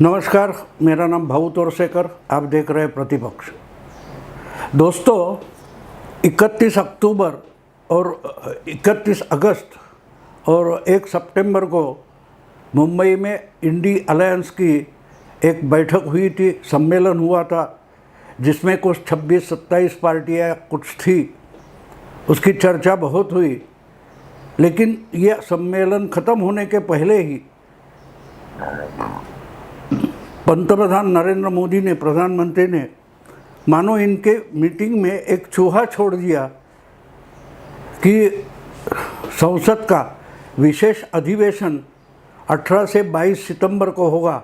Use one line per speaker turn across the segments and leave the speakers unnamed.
नमस्कार, मेरा नाम भाऊ तोरसेकर। आप देख रहे हैं प्रतिपक्ष। दोस्तों, 31 अक्टूबर और 31 अगस्त और 1 सितंबर को मुंबई में इंडी अलायंस की एक बैठक हुई थी, सम्मेलन हुआ था, जिसमें कुछ 26-27 पार्टियां कुछ थी। उसकी चर्चा बहुत हुई, लेकिन यह सम्मेलन ख़त्म होने के पहले ही पंतप्रधान नरेंद्र मोदी ने, प्रधानमंत्री ने, मानो इनके मीटिंग में एक चूहा छोड़ दिया कि संसद का विशेष अधिवेशन 18 से 22 सितंबर को होगा,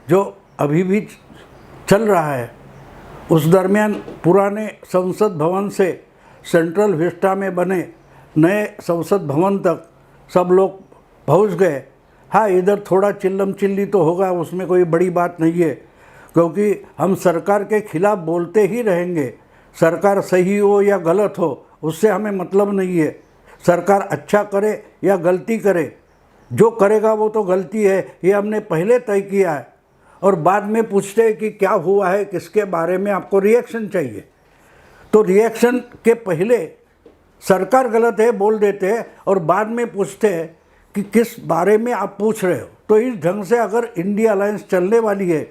जो अभी भी चल रहा है। उस दरमियान पुराने संसद भवन से सेंट्रल विस्टा में बने नए संसद भवन तक सब लोग पहुंच गए। हाँ, इधर थोड़ा चिल्लम चिल्ली तो होगा, उसमें कोई बड़ी बात नहीं है, क्योंकि हम सरकार के खिलाफ बोलते ही रहेंगे। सरकार सही हो या गलत हो, उससे हमें मतलब नहीं है। सरकार अच्छा करे या गलती करे, जो करेगा वो तो गलती है, ये हमने पहले तय किया है। और बाद में पूछते हैं कि क्या हुआ है, किसके बारे में आपको रिएक्शन चाहिए। तो रिएक्शन के पहले सरकार गलत है बोल देते हैं और बाद में पूछते हैं कि किस बारे में आप पूछ रहे हो। तो इस ढंग से अगर इंडिया अलायंस चलने वाली है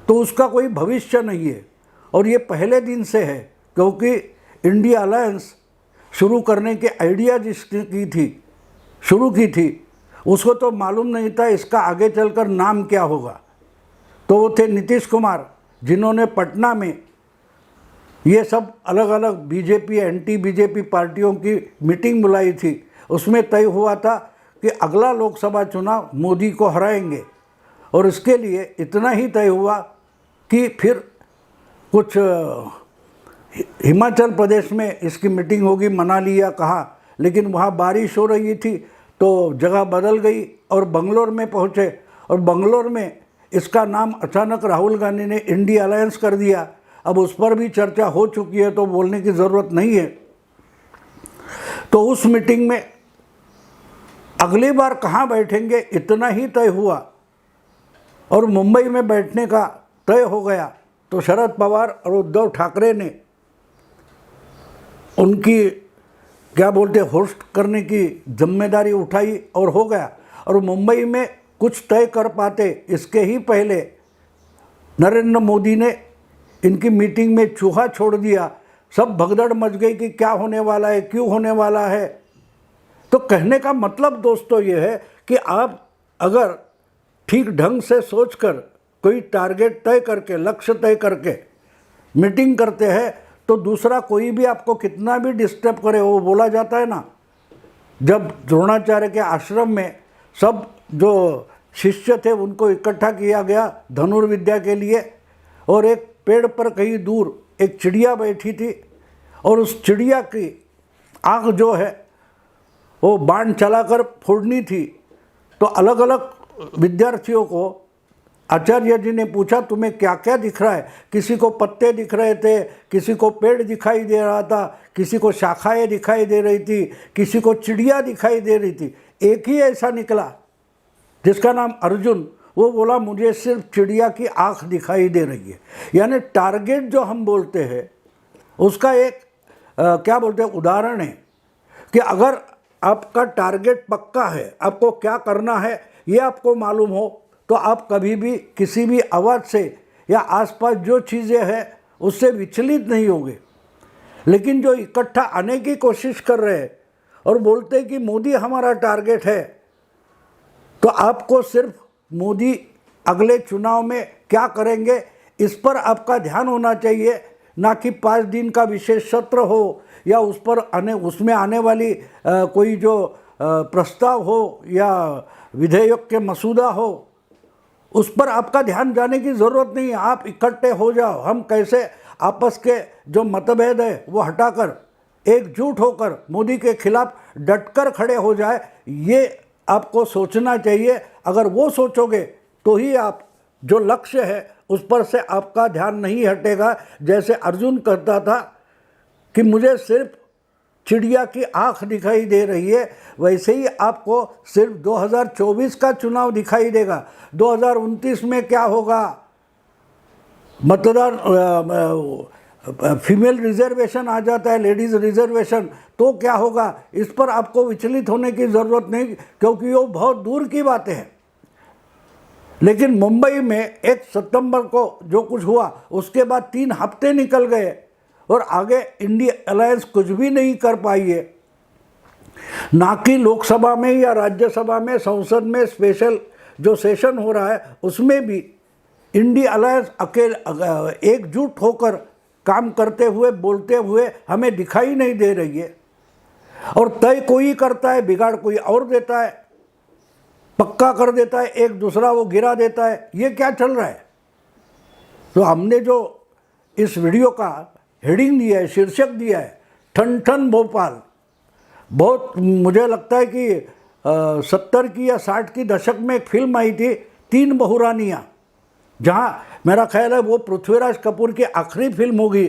तो उसका कोई भविष्य नहीं है। और ये पहले दिन से है, क्योंकि इंडिया अलायंस शुरू करने के आइडिया जिसकी शुरू की थी, उसको तो मालूम नहीं था इसका आगे चलकर नाम क्या होगा। तो वो थे नीतीश कुमार, जिन्होंने पटना में ये सब अलग अलग बीजेपी, एंटी बीजेपी पार्टियों की मीटिंग बुलाई थी। उसमें तय हुआ था कि अगला लोकसभा चुनाव मोदी को हराएंगे, और इसके लिए इतना ही तय हुआ कि फिर कुछ हिमाचल प्रदेश में इसकी मीटिंग होगी, मना लिया कहा, लेकिन वहाँ बारिश हो रही थी तो जगह बदल गई और बंगलोर में पहुँचे। और बंगलोर में इसका नाम अचानक राहुल गांधी ने इंडिया अलायंस कर दिया। अब उस पर भी चर्चा हो चुकी है, तो बोलने की ज़रूरत नहीं है। तो उस मीटिंग में अगली बार कहाँ बैठेंगे इतना ही तय हुआ, और मुंबई में बैठने का तय हो गया। तो शरद पवार और उद्धव ठाकरे ने उनकी क्या बोलते होस्ट करने की जिम्मेदारी उठाई और हो गया। और मुंबई में कुछ तय कर पाते इसके ही पहले नरेंद्र मोदी ने इनकी मीटिंग में चूहा छोड़ दिया। सब भगदड़ मच गई कि क्या होने वाला है, क्यों होने वाला है। तो कहने का मतलब दोस्तों ये है कि आप अगर ठीक ढंग से सोचकर कोई टारगेट तय करके, लक्ष्य तय करके मीटिंग करते हैं, तो दूसरा कोई भी आपको कितना भी डिस्टर्ब करे, वो बोला जाता है ना, जब द्रोणाचार्य के आश्रम में सब जो शिष्य थे उनको इकट्ठा किया गया धनुर्विद्या के लिए, और एक पेड़ पर कहीं दूर एक चिड़िया बैठी थी, और उस चिड़िया की आँख जो है वो बाण चलाकर फोड़नी थी। तो अलग अलग विद्यार्थियों को आचार्य जी ने पूछा, तुम्हें क्या क्या दिख रहा है। किसी को पत्ते दिख रहे थे, किसी को पेड़ दिखाई दे रहा था, किसी को शाखाएं दिखाई दे रही थी, किसी को चिड़िया दिखाई दे रही थी। एक ही ऐसा निकला जिसका नाम अर्जुन, वो बोला मुझे सिर्फ चिड़िया की आँख दिखाई दे रही है। यानी टारगेट जो हम बोलते हैं उसका एक क्या बोलते हैं उदाहरण है कि अगर आपका टारगेट पक्का है, आपको क्या करना है ये आपको मालूम हो, तो आप कभी भी किसी भी आवाज़ से या आसपास जो चीज़ें हैं उससे विचलित नहीं होंगे। लेकिन जो इकट्ठा आने की कोशिश कर रहे हैं और बोलते हैं कि मोदी हमारा टारगेट है, तो आपको सिर्फ मोदी अगले चुनाव में क्या करेंगे इस पर आपका ध्यान होना चाहिए, ना कि 5 दिन का विशेष सत्र हो या उसमें आने वाली कोई जो प्रस्ताव हो या विधेयक के मसूदा हो, उस पर आपका ध्यान जाने की ज़रूरत नहीं है। आप इकट्ठे हो जाओ, हम कैसे आपस के जो मतभेद है वो हटाकर एकजुट होकर मोदी के खिलाफ डटकर खड़े हो जाए, ये आपको सोचना चाहिए। अगर वो सोचोगे तो ही आप जो लक्ष्य है उस पर से आपका ध्यान नहीं हटेगा। जैसे अर्जुन कहता था कि मुझे सिर्फ चिड़िया की आंख दिखाई दे रही है, वैसे ही आपको सिर्फ 2024 का चुनाव दिखाई देगा। 2029 में क्या होगा, मतदान फीमेल रिजर्वेशन आ जाता है, लेडीज़ रिजर्वेशन, तो क्या होगा, इस पर आपको विचलित होने की ज़रूरत नहीं, क्योंकि वो बहुत दूर की बातें हैं। लेकिन मुंबई में 1 सितंबर को जो कुछ हुआ, उसके बाद 3 हफ्ते निकल गए और आगे इंडिया अलायंस कुछ भी नहीं कर पाई है। ना कि लोकसभा में या राज्यसभा में, संसद में स्पेशल जो सेशन हो रहा है उसमें भी इंडिया अलायंस अकेले एकजुट होकर काम करते हुए, बोलते हुए हमें दिखाई नहीं दे रही है। और तय कोई करता है, बिगाड़ कोई और देता है, पक्का कर देता है, एक दूसरा वो गिरा देता है। ये क्या चल रहा है? तो हमने जो इस वीडियो का हेडिंग दिया है, शीर्षक दिया है, ठन ठन भोपाल, बहुत मुझे लगता है कि 70 की या 60 की दशक में एक फिल्म आई थी, 3 बहुरानियाँ, जहाँ मेरा ख्याल है वो पृथ्वीराज कपूर की आखिरी फिल्म होगी।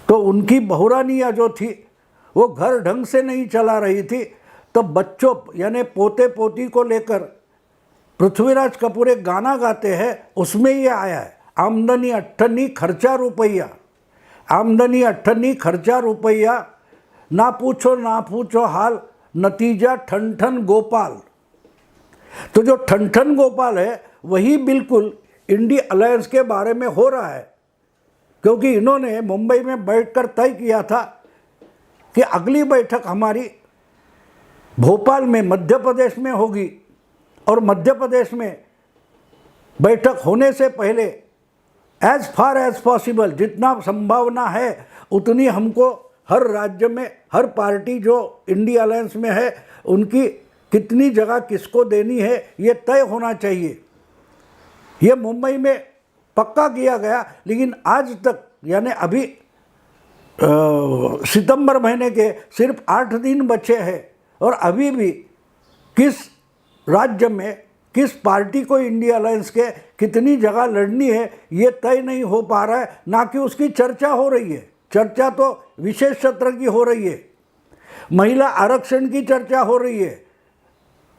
तो उनकी बहुरानियाँ जो थी वो घर ढंग से नहीं चला रही थी, तो बच्चों यानी पोते पोती को लेकर पृथ्वीराज कपूर एक गाना गाते हैं, उसमें ये आया है, आमदनी अट्ठन्नी खर्चा रुपया, आमदनी अट्ठन्नी खर्चा रुपया, ना पूछो हाल, नतीजा ठन ठन गोपाल। तो जो ठन ठन गोपाल है वही बिल्कुल इंडिया अलायंस के बारे में हो रहा है, क्योंकि इन्होंने मुंबई में बैठकर तय किया था कि अगली बैठक हमारी भोपाल में मध्य प्रदेश में होगी, और मध्य प्रदेश में बैठक होने से पहले एज फार एज पॉसिबल, जितना संभावना है उतनी हमको हर राज्य में, हर पार्टी जो इंडिया अलायंस में है उनकी कितनी जगह किसको देनी है ये तय होना चाहिए। ये मुंबई में पक्का किया गया, लेकिन आज तक यानी अभी सितंबर महीने के सिर्फ 8 दिन बचे हैं और अभी भी किस राज्य में किस पार्टी को इंडिया अलायंस के कितनी जगह लड़नी है ये तय नहीं हो पा रहा है, ना कि उसकी चर्चा हो रही है। चर्चा तो विशेष सत्र की हो रही है, महिला आरक्षण की चर्चा हो रही है।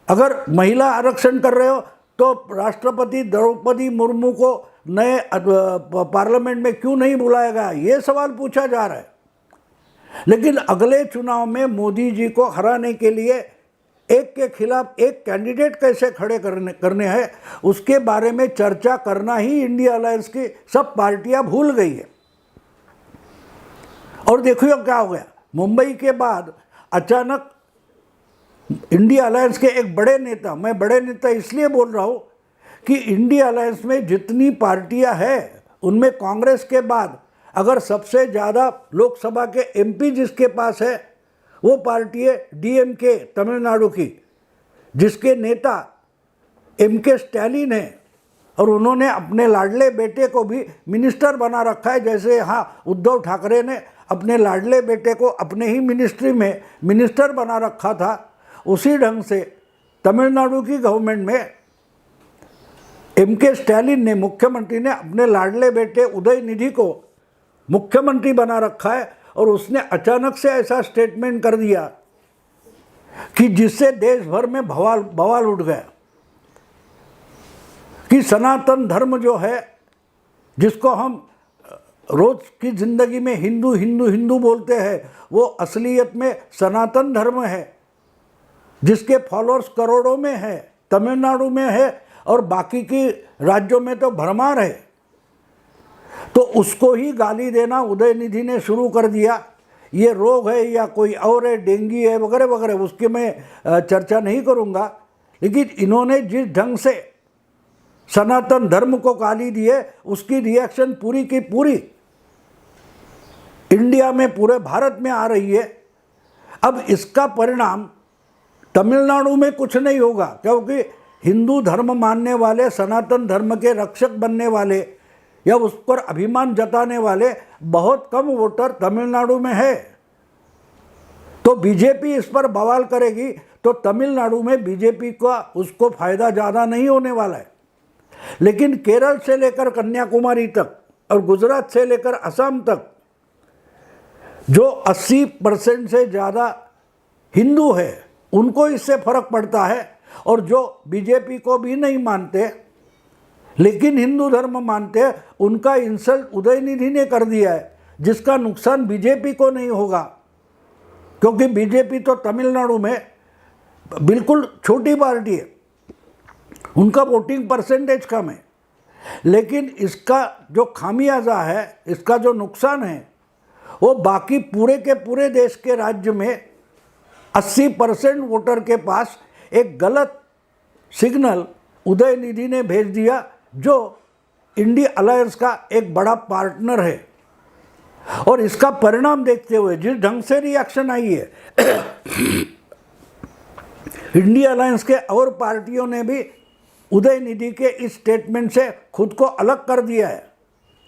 अगर महिला आरक्षण कर रहे हो तो राष्ट्रपति द्रौपदी मुर्मू को नए पार्लियामेंट में क्यों नहीं बुलाया गया, ये सवाल पूछा जा रहा है। लेकिन अगले चुनाव में मोदी जी को हराने के लिए एक के खिलाफ एक कैंडिडेट कैसे खड़े करने हैं उसके बारे में चर्चा करना ही इंडिया अलायंस की सब पार्टियां भूल गई है। और देखिए क्या हो गया, मुंबई के बाद अचानक इंडिया अलायंस के एक बड़े नेता, मैं बड़े नेता इसलिए बोल रहा हूँ कि इंडिया अलायंस में जितनी पार्टियां हैं उनमें कांग्रेस के बाद अगर सबसे ज़्यादा लोकसभा के एमपी जिसके पास है वो पार्टी है डीएमके तमिलनाडु की, जिसके नेता एमके स्टैलिन है, और उन्होंने अपने लाडले बेटे को भी मिनिस्टर बना रखा है। जैसे यहाँ उद्धव ठाकरे ने अपने लाडले बेटे को अपने ही मिनिस्ट्री में मिनिस्टर बना रखा था, उसी ढंग से तमिलनाडु की गवर्नमेंट में एमके स्टैलिन ने, मुख्यमंत्री ने अपने लाडले बेटे उदयनिधि को मुख्यमंत्री बना रखा है। और उसने अचानक से ऐसा स्टेटमेंट कर दिया कि जिससे देश भर में बवाल उठ गया कि सनातन धर्म जो है, जिसको हम रोज की जिंदगी में हिंदू हिंदू हिंदू बोलते हैं, वो असलियत में सनातन धर्म है, जिसके फॉलोअर्स करोड़ों में है, तमिलनाडु में है और बाकी की राज्यों में तो भरमार है। तो उसको ही गाली देना उदयनिधि ने शुरू कर दिया। ये रोग है या कोई और है, डेंगू है वगैरह वगैरह, उसकी मैं चर्चा नहीं करूँगा। लेकिन इन्होंने जिस ढंग से सनातन धर्म को गाली दी है उसकी रिएक्शन पूरी की पूरी इंडिया में, पूरे भारत में आ रही है। अब इसका परिणाम तमिलनाडु में कुछ नहीं होगा, क्योंकि हिंदू धर्म मानने वाले, सनातन धर्म के रक्षक बनने वाले या उस पर अभिमान जताने वाले बहुत कम वोटर तमिलनाडु में है। तो बीजेपी इस पर बवाल करेगी तो तमिलनाडु में बीजेपी का उसको फायदा ज़्यादा नहीं होने वाला है। लेकिन केरल से लेकर कन्याकुमारी तक और गुजरात से लेकर असम तक जो 80% से ज़्यादा हिंदू है उनको इससे फर्क पड़ता है, और जो बीजेपी को भी नहीं मानते लेकिन हिंदू धर्म मानते हैं, उनका इंसल्ट उदयनिधि ने कर दिया है, जिसका नुकसान बीजेपी को नहीं होगा, क्योंकि बीजेपी तो तमिलनाडु में बिल्कुल छोटी पार्टी है, उनका वोटिंग परसेंटेज कम है। लेकिन इसका जो खामियाजा है, इसका जो नुकसान है, वो बाकी पूरे के पूरे देश के राज्य में 80% वोटर के पास एक गलत सिग्नल उदयनिधि ने भेज दिया, जो इंडिया अलायंस का एक बड़ा पार्टनर है। और इसका परिणाम देखते हुए जिस ढंग से रिएक्शन आई है इंडिया अलायंस के और पार्टियों ने भी उदयनिधि के इस स्टेटमेंट से खुद को अलग कर दिया है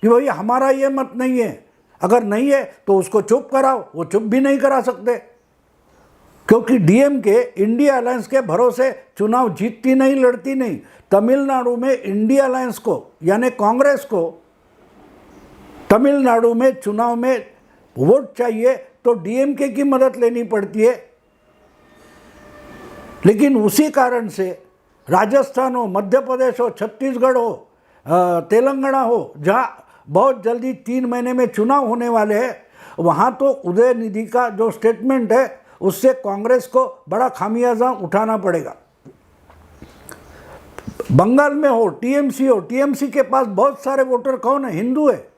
कि भाई हमारा ये मत नहीं है, अगर नहीं है तो उसको चुप कराओ। वो चुप भी नहीं करा सकते, क्योंकि डीएमके इंडिया अलायंस के भरोसे चुनाव जीतती नहीं, लड़ती नहीं। तमिलनाडु में इंडिया अलायंस को यानी कांग्रेस को तमिलनाडु में चुनाव में वोट चाहिए तो डीएमके की मदद लेनी पड़ती है। लेकिन उसी कारण से राजस्थान हो, मध्य प्रदेश हो, छत्तीसगढ़ हो, तेलंगाना हो, जहाँ बहुत जल्दी 3 महीने में चुनाव होने वाले हैं, वहाँ तो उदयनिधि का जो स्टेटमेंट है उससे कांग्रेस को बड़ा खामियाजा उठाना पड़ेगा। बंगाल में हो, टीएमसी हो, टीएमसी के पास बहुत सारे वोटर कौन है? हिंदू है,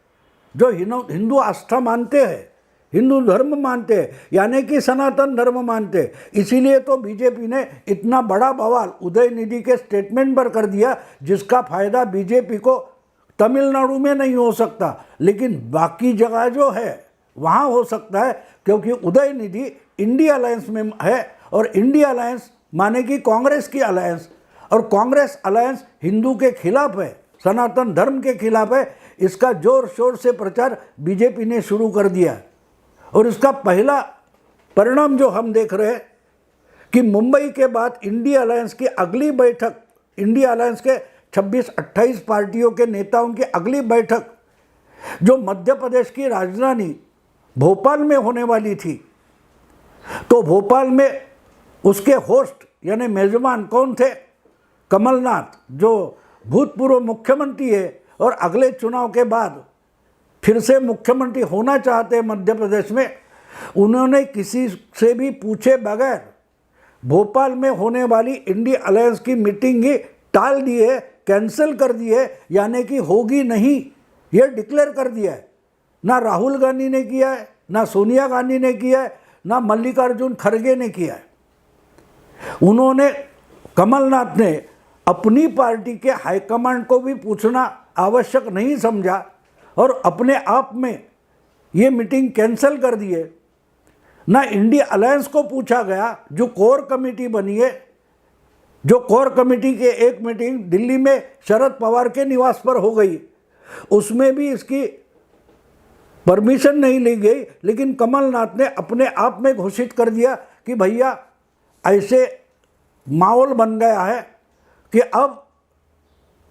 जो हिंदू आस्था मानते हैं, हिंदू धर्म मानते हैं, यानी कि सनातन धर्म मानते हैं। इसीलिए तो बीजेपी ने इतना बड़ा बवाल उदयनिधि के स्टेटमेंट पर कर दिया, जिसका फायदा बीजेपी को तमिलनाडु में नहीं हो सकता, लेकिन बाकी जगह जो है वहाँ हो सकता है, क्योंकि उदयनिधि इंडिया अलायंस में है, और इंडिया अलायंस माने कि कांग्रेस की अलायंस, और कांग्रेस अलायंस हिंदू के खिलाफ है, सनातन धर्म के खिलाफ है। इसका जोर शोर से प्रचार बीजेपी ने शुरू कर दिया है, और इसका पहला परिणाम जो हम देख रहे हैं कि मुंबई के बाद इंडिया अलायंस की अगली बैठक, इंडिया अलायंस के 26-28 पार्टियों के नेताओं की अगली बैठक जो मध्य प्रदेश की राजधानी भोपाल में होने वाली थी, तो भोपाल में उसके होस्ट यानी मेजबान कौन थे? कमलनाथ, जो भूतपूर्व मुख्यमंत्री है और अगले चुनाव के बाद फिर से मुख्यमंत्री होना चाहते हैं मध्य प्रदेश में। उन्होंने किसी से भी पूछे बगैर भोपाल में होने वाली इंडिया अलायंस की मीटिंग ही टाल दी है, कैंसिल कर दी है, यानी कि होगी नहीं, ये डिक्लेयर कर दिया है। ना राहुल गांधी ने किया है, ना सोनिया गांधी ने किया है, ना मल्लिकार्जुन खड़गे ने किया है। उन्होंने, कमलनाथ ने अपनी पार्टी के हाईकमांड को भी पूछना आवश्यक नहीं समझा और अपने आप में ये मीटिंग कैंसिल कर दी है। ना इंडिया अलायंस को पूछा गया, जो कोर कमेटी बनी है, जो कोर कमेटी के एक मीटिंग दिल्ली में शरद पवार के निवास पर हो गई, उसमें भी इसकी परमिशन नहीं ली गई। लेकिन कमलनाथ ने अपने आप में घोषित कर दिया कि भैया ऐसे माहौल बन गया है कि अब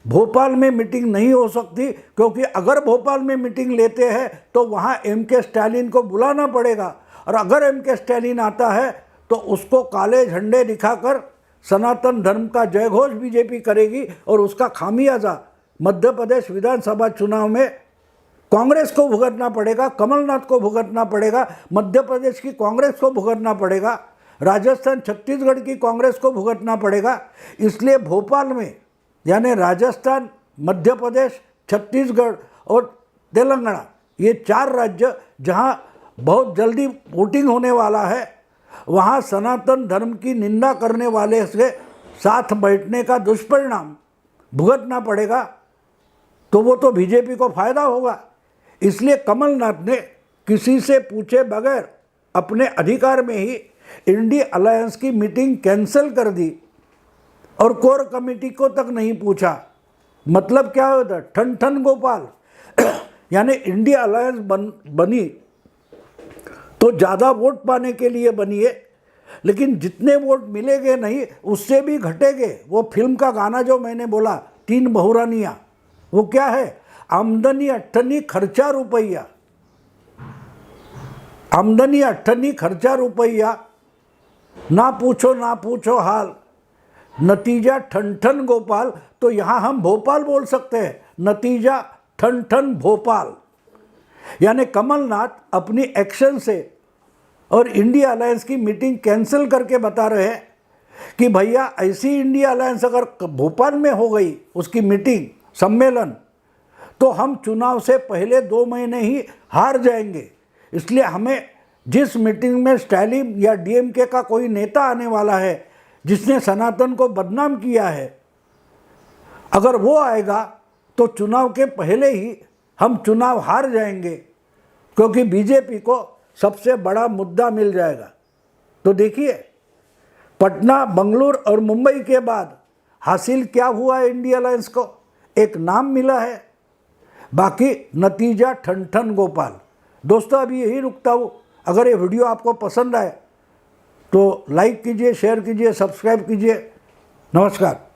भोपाल में मीटिंग नहीं हो सकती, क्योंकि अगर भोपाल में मीटिंग लेते हैं तो वहाँ एम.के. स्टालिन को बुलाना पड़ेगा, और अगर एम.के. स्टालिन आता है तो उसको काले झंडे दिखाकर सनातन धर्म का जयघोष बीजेपी करेगी, और उसका खामियाजा मध्य प्रदेश विधानसभा चुनाव में कांग्रेस को भुगतना पड़ेगा, कमलनाथ को भुगतना पड़ेगा, मध्य प्रदेश की कांग्रेस को भुगतना पड़ेगा, राजस्थान छत्तीसगढ़ की कांग्रेस को भुगतना पड़ेगा। इसलिए भोपाल में यानी राजस्थान, मध्य प्रदेश, छत्तीसगढ़ और तेलंगाना, ये 4 राज्य जहां बहुत जल्दी वोटिंग होने वाला है, वहां सनातन धर्म की निंदा करने वाले से साथ बैठने का दुष्परिणाम भुगतना पड़ेगा, तो वो तो बीजेपी को फायदा होगा। इसलिए कमलनाथ ने किसी से पूछे बगैर अपने अधिकार में ही इंडिया अलायंस की मीटिंग कैंसिल कर दी, और कोर कमेटी को तक नहीं पूछा। मतलब क्या होता? ठन ठन गोपाल यानी इंडिया अलायंस बनी तो ज़्यादा वोट पाने के लिए बनी है, लेकिन जितने वोट मिलेंगे नहीं, उससे भी घटेंगे। वो फिल्म का गाना जो मैंने बोला, 3 बहुरानियाँ, वो क्या है? आमदनी 8 खर्चा रुपया। आमदनी अठन्नी, खर्चा रुपया, ना पूछो हाल, नतीजा ठन ठन गोपाल। तो यहाँ हम भोपाल बोल सकते हैं, नतीजा ठन ठन भोपाल। यानी कमलनाथ अपनी एक्शन से और इंडिया अलायंस की मीटिंग कैंसिल करके बता रहे हैं कि भैया ऐसी इंडिया अलायंस अगर भोपाल में हो गई उसकी मीटिंग, सम्मेलन, तो हम चुनाव से पहले 2 महीने ही हार जाएंगे। इसलिए हमें जिस मीटिंग में स्टालिन या डीएमके का कोई नेता आने वाला है जिसने सनातन को बदनाम किया है, अगर वो आएगा तो चुनाव के पहले ही हम चुनाव हार जाएंगे, क्योंकि बीजेपी को सबसे बड़ा मुद्दा मिल जाएगा। तो देखिए, पटना, बंगलुरु और मुंबई के बाद हासिल क्या हुआ है इंडिया अलायंस को? एक नाम मिला है, बाकी नतीजा ठन ठन गोपाल। दोस्तों, अभी यही रुकता हूँ। अगर ये वीडियो आपको पसंद आए तो लाइक कीजिए, शेयर कीजिए, सब्सक्राइब कीजिए। नमस्कार।